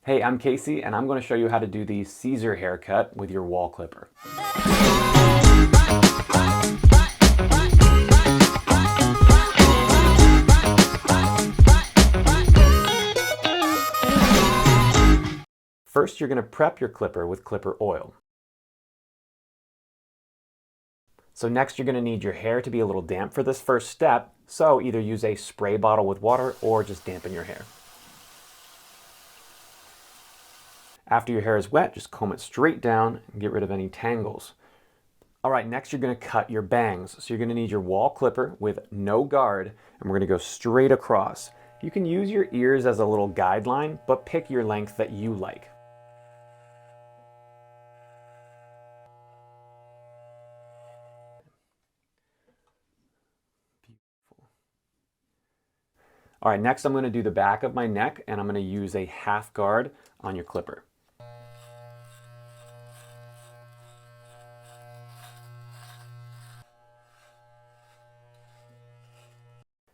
Hey, I'm Casey, and I'm going to show you how to do the Caesar haircut with your wall clipper. First, you're going to prep your clipper with clipper oil. So next, you're going to need your hair to be a little damp for this first step, so either use a spray bottle with water or just dampen your hair. After your hair is wet, just comb it straight down and get rid of any tangles. All right, next you're going to cut your bangs. So you're going to need your wall clipper with no guard, and we're going to go straight across. You can use your ears as a little guideline, but pick your length that you like. All right, next I'm going to do the back of my neck, and I'm going to use a half guard on your clipper.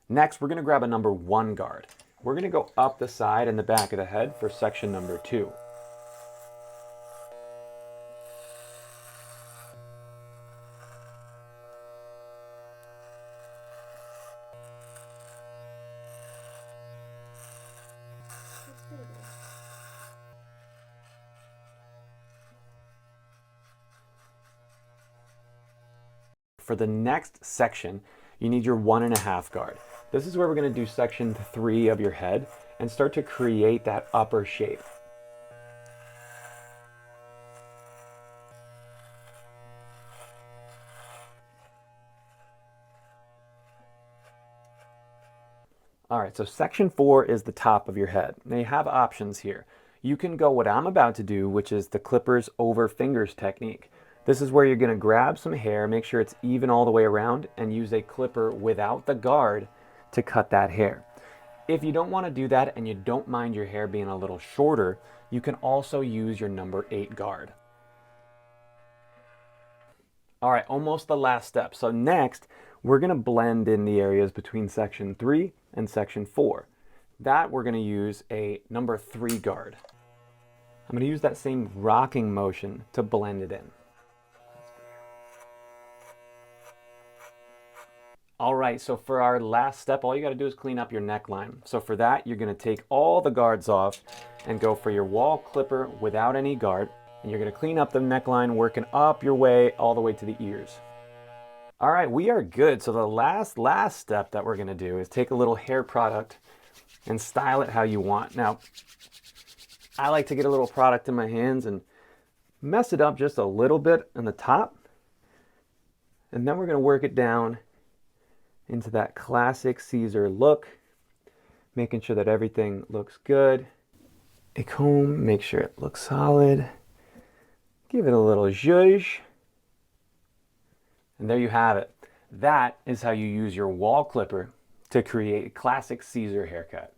Next, we're going to grab a number 1 guard. We're going to go up the side and the back of the head for section number 2. For the next section, you need your 1.5 guard. This is where we're going to do section 3 of your head and start to create that upper shape. All right, so section 4 is the top of your head. Now you have options here. You can go what I'm about to do, which is the clippers over fingers technique. This is where you're going to grab some hair, make sure it's even all the way around, and use a clipper without the guard to cut that hair. If you don't want to do that and you don't mind your hair being a little shorter, you can also use your number 8 guard. All right, almost the last step. So next, we're going to blend in the areas between section 3 and section 4. That we're going to use a number 3 guard. I'm going to use that same rocking motion to blend it in. All right, so for our last step, all you got to do is clean up your neckline. So for that, you're going to take all the guards off and go for your wall clipper without any guard. And you're going to clean up the neckline, working up your way all the way to the ears. All right, we are good. So the last step that we're going to do is take a little hair product and style it how you want. Now, I like to get a little product in my hands and mess it up just a little bit on the top. And then we're going to work it down into that classic Caesar look, making sure that everything looks good. A comb, make sure it looks solid. Give it a little zhuzh. And there you have it. That is how you use your wall clipper to create a classic Caesar haircut.